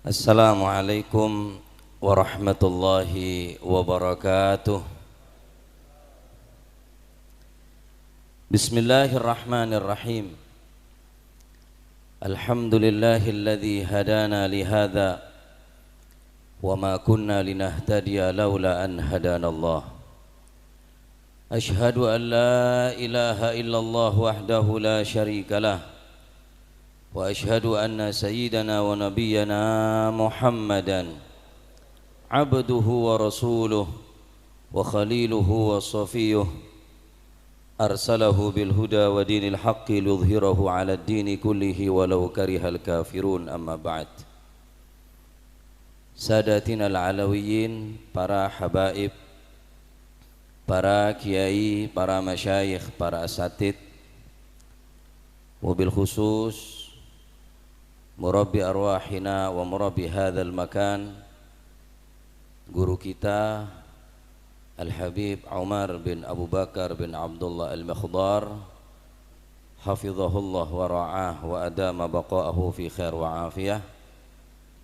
Assalamualaikum warahmatullahi wabarakatuh. Bismillahirrahmanirrahim. Alhamdulillahilladzi hadana lihadza wa ma kunna linahtadiya laula an hadanallah. Ashhadu an la ilaha illallah wahdahu la syarikalah wa ashhadu anna sayyidana wa nabiyyana Muhammadan abduhu wa rasuluh wa khaliluhu wa safiyuh arsalahu bil huda wa dinil haqqi lidhhirahu 'ala ad-dini kullihi walau karihal kafirun. Amma ba'd. Sadatina al-alawiyyin, para habaib, para kiai, para masyayikh, para asatid, wabil khusus murabbi arwahina wa murabbi hadzal makan, guru kita Al-Habib Umar bin Abu Bakar bin Abdullah Al-Makhdar, hafizahullah wa ra'ah wa adama baqa'ahu fi khair wa afiyah.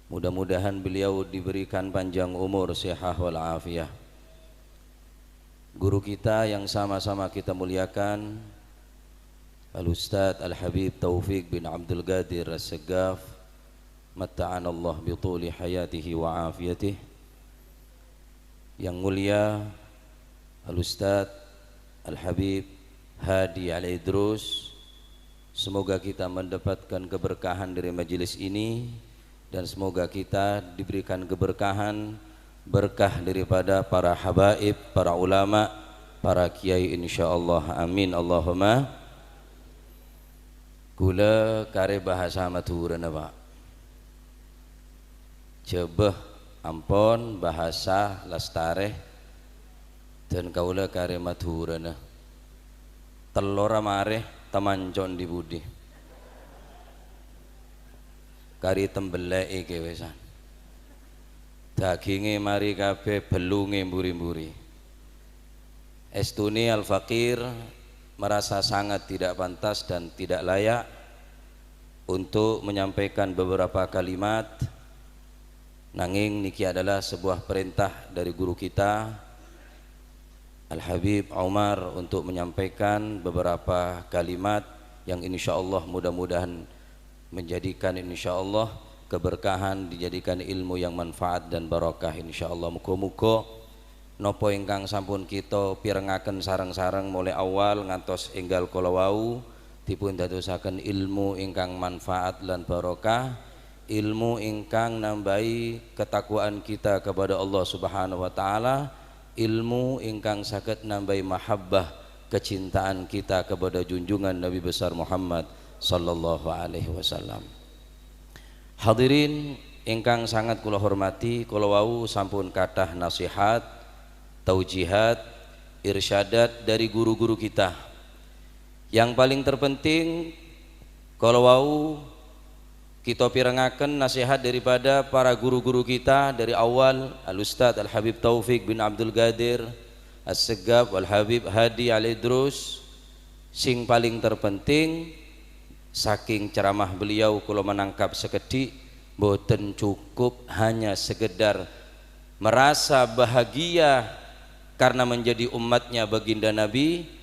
Mudah-mudahan beliau diberikan panjang umur, sehat wal afiyah. Guru kita yang sama-sama kita muliakan, Al-Ustadz Al-Habib Taufik bin Abdul Qadir As-Saggaf, matta'anallah bituli hayatihi wa afiyatih. Yang mulia Al-Ustadz Al-Habib Hadi Al-Idrus, semoga kita mendapatkan keberkahan dari majelis ini, dan semoga kita diberikan keberkahan, berkah daripada para habaib, para ulama, para kiai insyaallah. Amin Allahumma. Kula kare bahasa maturana Pak, jebeh ampon bahasa lastare dan kaula kare maturana telur mareh temancon di budi kari tembeleke kewesan daginge mari kabeh belunge mburi-mburi. Estune al-fakir merasa sangat tidak pantas dan tidak layak untuk menyampaikan beberapa kalimat, nanging niki adalah sebuah perintah dari guru kita Al-Habib Umar untuk menyampaikan beberapa kalimat yang insyaallah mudah-mudahan menjadikan insyaallah keberkahan, dijadikan ilmu yang manfaat dan barokah insyaallah. Muga-muga nopo ingkang sampun kita pirengaken sareng-sareng mulai awal ngantos enggal kala wau dipun dadosaken ilmu ingkang manfaat lan barokah, ilmu ingkang nambahi ketakwaan kita kepada Allah Subhanahu wa taala, ilmu ingkang saged nambahi mahabbah, kecintaan kita kepada junjungan Nabi besar Muhammad sallallahu alaihi wasallam. Hadirin ingkang sangat kula hormati, kala wau sampun kathah nasihat, taujihat, irsyadat dari guru-guru kita. Yang paling terpenting kalau wau kita pirengaken nasihat daripada para guru-guru kita dari awal, Al-Ustadz Al-Habib Taufik bin Abdul Qadir As-Saggaf, Al-Habib Hadi Al-Idrus. Sing paling terpenting saking ceramah beliau kula menangkap sekedhik, boten cukup hanya sekedar merasa bahagia karena menjadi umatnya baginda Nabi.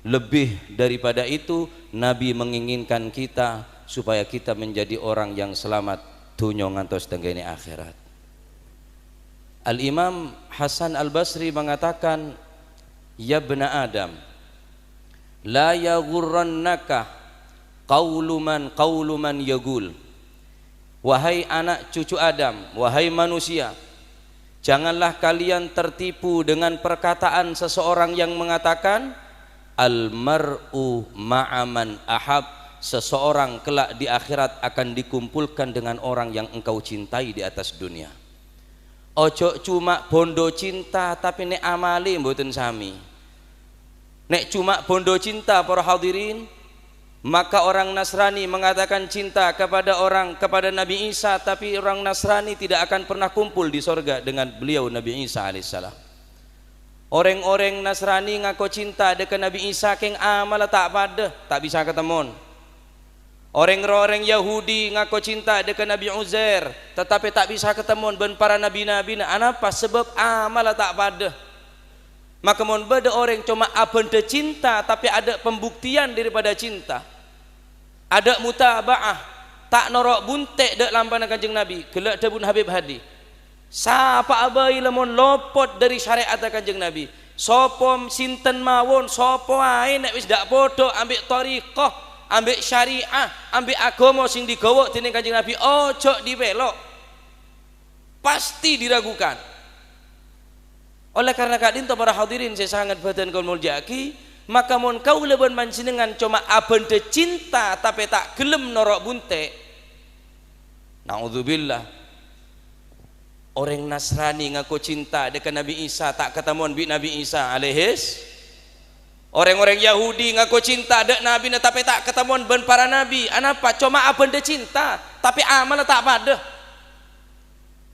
Lebih daripada itu, Nabi menginginkan kita supaya kita menjadi orang yang selamat dunya ngantos tenggene akhirat. Al-Imam Hasan Al-Basri mengatakan, ya bna Adam, la yaghurrannaka qaulu man yagul. Wahai anak cucu Adam, wahai manusia, janganlah kalian tertipu dengan perkataan seseorang yang mengatakan al-mar'u ma'aman ahab, seseorang kelak di akhirat akan dikumpulkan dengan orang yang engkau cintai di atas dunia. Ojo cuma bondo cinta tapi nek amali mboten sami. Nek cuma bondo cinta para hadirin, maka orang Nasrani mengatakan cinta kepada Nabi Isa, tapi orang Nasrani tidak akan pernah kumpul di sorga dengan beliau Nabi Isa alaihissalam. Orang-orang Nasrani ngaku cinta dengan Nabi Isa, keng amal tak pada, tak bisa ketemu. Orang-orang Yahudi ngaku cinta dengan Nabi Uzair, tetapi tak bisa ketemu dengan para nabi-nabi. Kenapa? Sebab amal tak pada. Maka mon beda orang cuma abende cinta, tapi ada pembuktian daripada cinta. Ada mutabaah, tak norok buntek dek lampana Kanjeng Nabi. Gelak debun Habib Hadi. Sapa abai lemon lopot dari syariat Kanjeng Nabi. Sopo sinten mawon, sopo ae nek wis dak podo ambek thariqah, ambek syariah, ambek agama sing digawa dening Kanjeng Nabi, ojo dibelok. Pasti diragukan. Oleh karena kadin para hadirin saya sangat badan kaul muljaki, maka mon kau leban manjenengan cuma abende cinta tapi tak gelem norok bunte. Naudzubillah. Orang Nasrani ngaku cinta dengan Nabi Isa, tak ketemu Nabi Isa alaihis. Orang-orang Yahudi ngaku cinta dengan Nabi tapi tak ketemu dengan para nabi. Anapa? Cuma abende cinta tapi amal tak pada.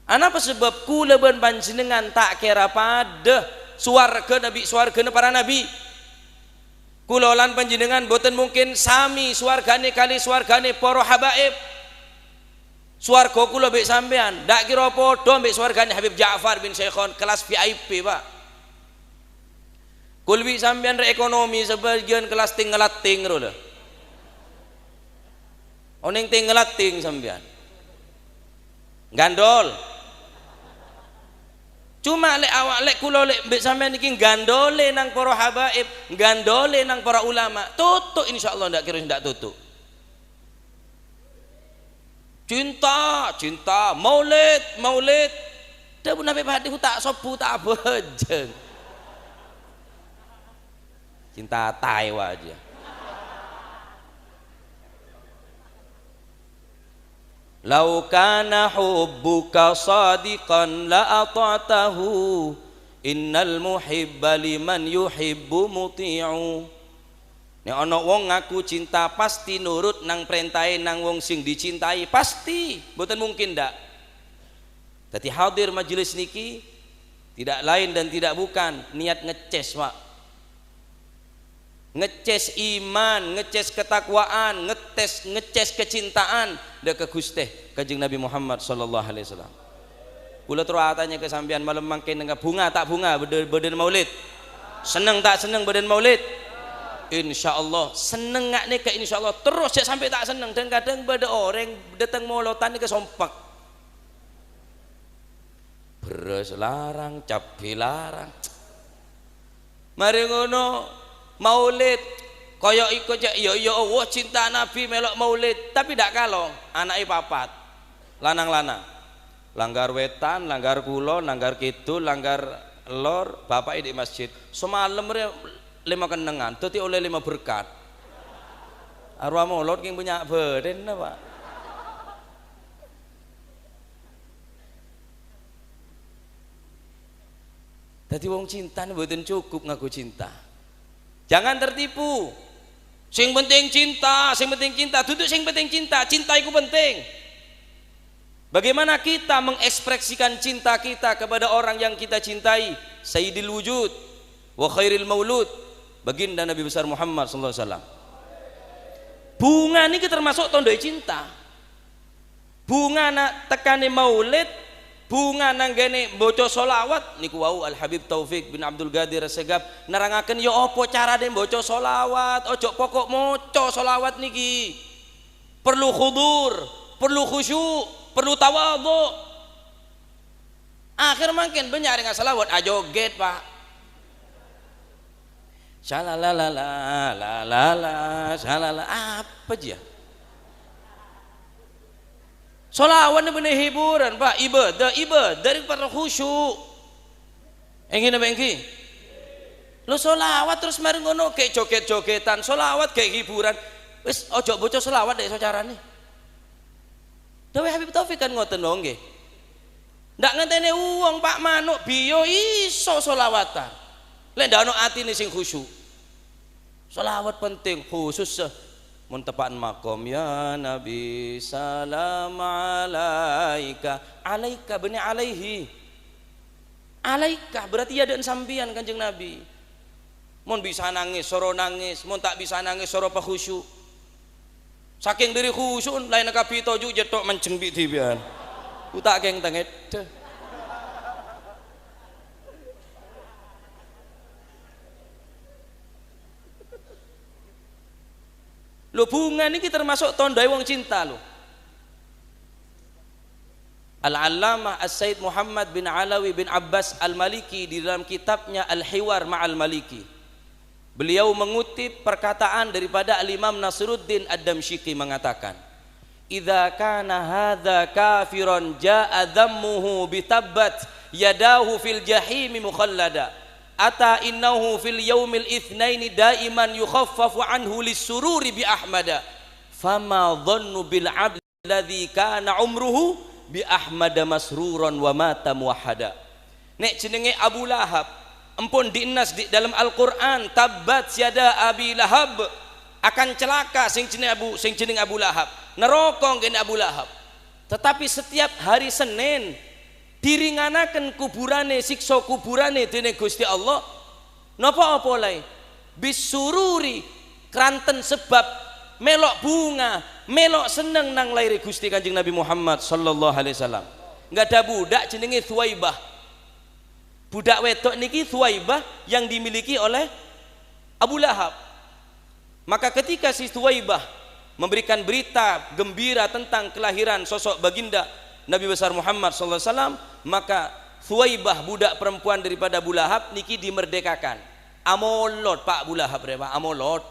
Anapa sebab kula ben panjenengan tak kira pada swarga nabi, swargane para nabi. Kula lan panjenengan boten mungkin sami swargane kali swargane para habaib. Swarga kula mbek sampean ndak kira padha mbek swargane Habib Ja'far bin Syekhon kelas VIP, Pak. Kul bi sampean re ekonomi sebagian kelas ting ngelating lho. Oning ting ngelating sampean. Gandol. Cuma lek awak lek kula lek mbek sampean iki gandole nang para habaib, gandole nang para ulama, tutuk insyaallah ndak kira ndak tutuk. Cinta, cinta, maulid, maulid. Dah pun Habib Hadi tak sopu tak bejeng. Cinta tai aja. Lau kana hubbuka sadiqan la ata'tahu, innal muhibba liman yuhibbu muti'u. Nek ana wong ngaku cinta pasti nurut nang perintahe nang wong sing dicintai, pasti, mboten mungkin ndak. Dadi hadir majelis niki tidak lain dan tidak bukan niat ngeces, Pak. Ngeces iman, ngeces ketakwaan, ngeces kecintaan dak ke Gusti Kanjeng Nabi Muhammad sallallahu alaihi wasallam. Kula terus tanya ke sampean malam mangken nang bunga tak bunga beden maulid. Seneng tak seneng beden maulid? Insyaallah seneng ngak nih ke insyaallah terus ya sampai tak seneng, dan kadang beda orang datang molotan ke sompak. Beres larang, cabe larang. Mari ngono maulid kaya iku cek ya Allah cinta Nabi melok maulid, tapi ndak kalong anake papat lanang-lanang, langgar wetan, langgar kulon, langgar kidul, langgar lor, bapak di masjid semalam 5 kenengan dadi oleh 5 berkat arwah maulid king punya beden Pak. Dadi wong cinta mboten cukup ngaku cinta. Jangan tertipu. Sing penting cinta, sing penting cinta. Duduk sing penting cinta. Cinta itu penting. Bagaimana kita mengekspresikan cinta kita kepada orang yang kita cintai? Sayyidil wujud wa khairil maulud, baginda Nabi besar Muhammad sallallahu alaihi wasallam. Bunga niki termasuk tondo cinta. Bunga nak tekane maulid, bunga nanggene boco solawat niku wau Al Habib Taufik bin Abdul Qadir Segaf nerangaken ya apa carane boco solawat. Ojo pokok moco solawat niki perlu khudur, perlu khusyuk, perlu tawadhu. Akhir makin banyak dengan salawat ajoget, Pak. Shalalala la la la shalala apa aja. Solawat bener hiburan, Pak. Ibadah dari para khusyuk. Engin apa engki? Lo solawat terus mari ngono kayak joget-jogetan, solawat kayak hiburan. Wis ojo bocah solawat deh so carane. Dewe Habib Taufik kan ngoten lho nggih. Ndak ngenteni uang Pak Manuk biyo iso solawatan. Lek ndak ono atine sing khusyuk. Solawat penting khusus mun tepaan makom ya Nabi salam alaika. Alaika bener alaihi. Alaika berarti ya dan sambian Kanjeng Nabi. Mun bisa nangis soro nangis, mun tak bisa nangis soro khusyuk. saking diri khusyuk lain kapi toju jetok manceng bi tibian utak geng tanget lo bunga ini termasuk tandai wong cinta lo. Al-Allamah As-Sayyid Muhammad bin Alawi bin Abbas Al-Maliki di dalam kitabnya Al-Hiwar Ma'al Maliki, beliau mengutip perkataan daripada Al-Imam Nasruddin Ad-Damsyiki mengatakan, "Idza kana hadza kafiran jaa dhammuhu bitabbat yadahu fil jahimi mukhallada ata innahu fil yaumil itsnaini daiman yukhaffafu anhu lis-sururi bi ahmada fama dhannu bil 'abdi alladzi kana umruhu bi ahmada masruran wa mata muwahhada." Nek jenenge Abu Lahab empun diinas di dalam Al-Qur'an, tabbat yada Abi Lahab, akan celaka sing jeneng Abu Lahab, neraka ngene Abu Lahab. Tetapi setiap hari Senin diringanaken kuburane, siksa kuburane dening Gusti Allah. Napa apa lae? Bisururi, kranten sebab melok bunga, melok seneng nang lairi Gusti Kanjeng Nabi Muhammad sallallahu alaihi wasallam. Enggak ada budak jenenge Thuwaibah. Budak wedok niki Thuwaibah yang dimiliki oleh Abu Lahab. Maka ketika si Thuwaibah memberikan berita gembira tentang kelahiran sosok baginda Nabi besar Muhammad sallallahu alaihi wasallam, maka Thuwaibah budak perempuan daripada Abu Lahab niki dimerdekakan. Amolot Pak Abu Lahab Pak, amolot.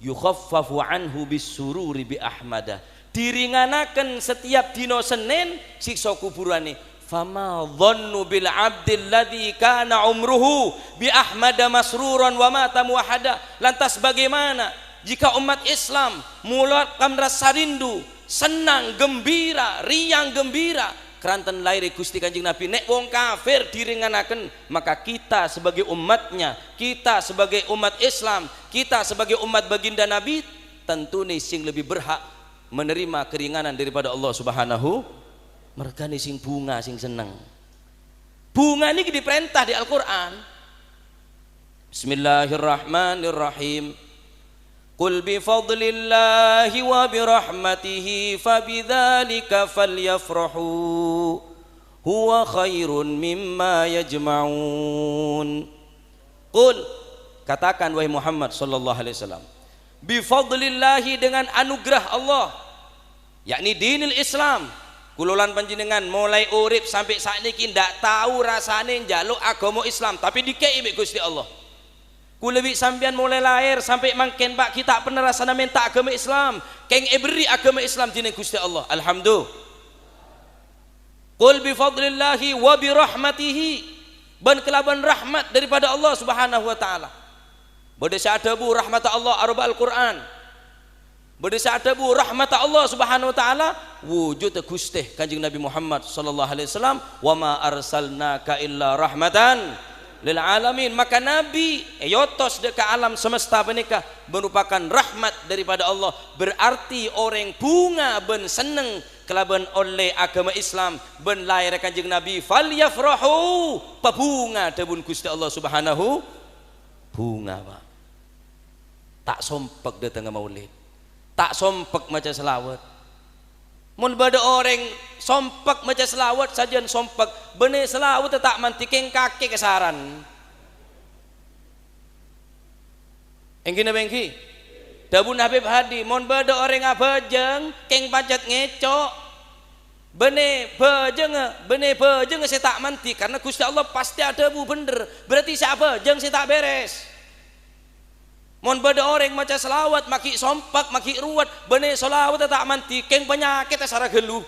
Yukhaffafu anhu bisururi bi ahmada, diringanaken setiap dino Senin siksa kuburane. Fama dhannu bil abdil ladzi kana umruhu bi ahmada masruran wa mata muwahhada. Lantas bagaimana jika umat Islam mulakan rasa rindu, senang, gembira, riang gembira keranten lair Gusti Kanjeng Nabi, nek wong kafir diringanaken, maka kita sebagai umatnya, kita sebagai umat Islam, kita sebagai umat baginda Nabi tentu nih sing lebih berhak menerima keringanan daripada Allah Subhanahu. Mergane sing bunga sing seneng. Bunga ini diperintah di Al-Qur'an. Bismillahirrahmanirrahim. Qul bi fadlillahi wa bi rahmatihi fabidzalika falyafrahu huwa khairun mimma yajma'un. Qul, katakan wahai Muhammad sallallahu alaihi wasallam, bi fadlillahi, dengan anugerah Allah, yakni dinil Islam. Kulolan panjenengan mulai urip sampai saat ini ndak tahu rasane njaluk agama Islam, tapi dikei mbek Gusti Allah. Kulebi sampean mulai lahir sampai mangken Pak kita pernah rasana minta agama Islam, keng beri agama Islam dine Gusti Allah. Alhamdulillah. Qul bi fadlillahi wa bi rahmatihi, ban kelaban rahmat daripada Allah Subhanahu wa taala. Bade sa'adabu rahmat Allah arba Al-Qur'an. Bade sa'adabu rahmat Allah Subhanahu wa taala wujud Gusti Kanjeng Nabi Muhammad sallallahu alaihi wasallam, wa ma arsalnaka illa rahmatan lil alamin. Maka Nabi yotos deka alam semesta menikah merupakan rahmat daripada Allah. Berarti orang bunga ben seneng kelaban oleh agama Islam ben lahir Kanjeng Nabi, falyafrahu, pabunga debun Gusti Allah Subhanahu. Bunga Pak, tak sompek datang maulid, tak sompek maca selawat. Mun bada orang sompek maca selawat sajian sompek, benih selawat tak mantikeng kaki kesaran. Engki na bengki, dabun Habib Hadi, mun bada orang abajeng keng pacet ngecok, benih bejeng saya tak manti, karena Gusti Allah pasti ada bu bener. Berarti siapa jeng saya tak beres. Mon bada orang maca selawat maki sompak maki ruwat, benih selawat tak manti keng penyakit asara geluh.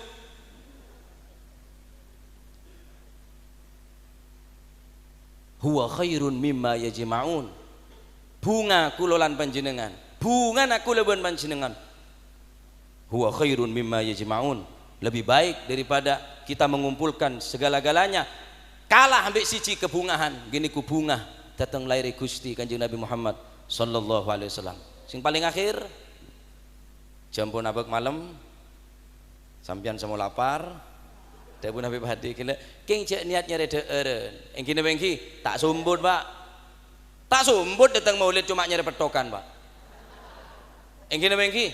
Huwa khairun mimma yajma'un. Bunga kulolan panjenengan, bunga aku leban panjenengan. Huwa khairun mimma yajma'un, lebih baik daripada kita mengumpulkan segala-galanya. Kalah ambek siji kebungahan, gini ku bunga datang lahir Gusti Kanjeng Nabi Muhammad sallallahu alaihi wasallam. Sing paling akhir jam pun abek malam sampean semua lapar, dapun Habib Hadi kira king cek niatnya redeureun engkine bengki tak sumbut Pak, tak sumbut datang maulid cuma nyari petokan Pak. Engki mengki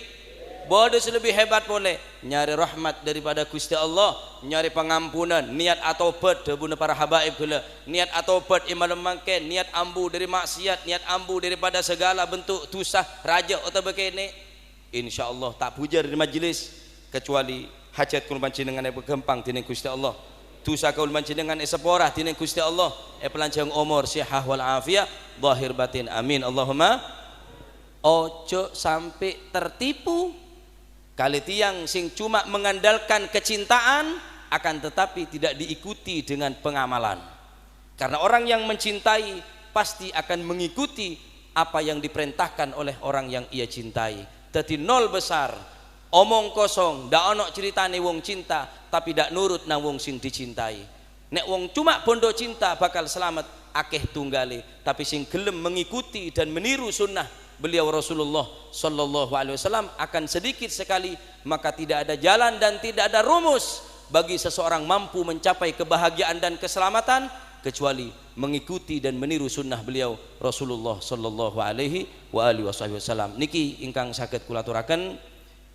bodoh lebih hebat boleh nyari rahmat daripada Gusti Allah, nyari pengampunan, niat atobat debuna para habaib kula, niat atobat imal mangke, niat ambu dari maksiat, niat ambu daripada segala bentuk dosa raja atau begini, insyaallah tak pujar di majelis kecuali hajat kul panjenengan yang bergempang dening Gusti Allah, dosa kul panjenengan sepora dening Gusti Allah, pelanjang umur sihah wal afiyah zahir batin, amin Allahumma. Ojo sampai tertipu kali tiang sing cuma mengandalkan kecintaan akan tetapi tidak diikuti dengan pengamalan. Karena orang yang mencintai pasti akan mengikuti apa yang diperintahkan oleh orang yang ia cintai. Jadi nol besar, omong kosong, ndak ono ceritane wong cinta tapi ndak nurut nang wong sing dicintai. Nek wong cuma bondo cinta bakal selamat akeh tunggale, tapi sing gelem mengikuti dan meniru sunnah beliau Rasulullah sallallahu alaihi wasallam akan sedikit sekali, maka tidak ada jalan dan tidak ada rumus bagi seseorang mampu mencapai kebahagiaan dan keselamatan kecuali mengikuti dan meniru sunnah beliau Rasulullah sallallahu alaihi wasallam. Niki ingkang saged kula aturaken,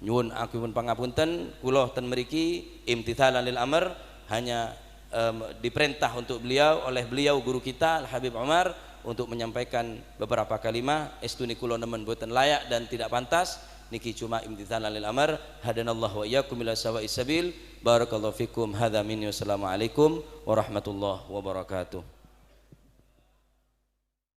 nyuwun agung pangapunten kula ten mriki imtithalan lil amr, hanya diperintah untuk beliau oleh beliau guru kita Al Habib Umar untuk menyampaikan beberapa kalimat. Estuni kula nemen boten layak dan tidak pantas, niki cuma imtithalan lil amr. Hadanallahu wa iyyakum ila sawa'is sabil. Barakallahu fikum. Hadza minni, wassalamu alaikum warahmatullahi wabarakatuh.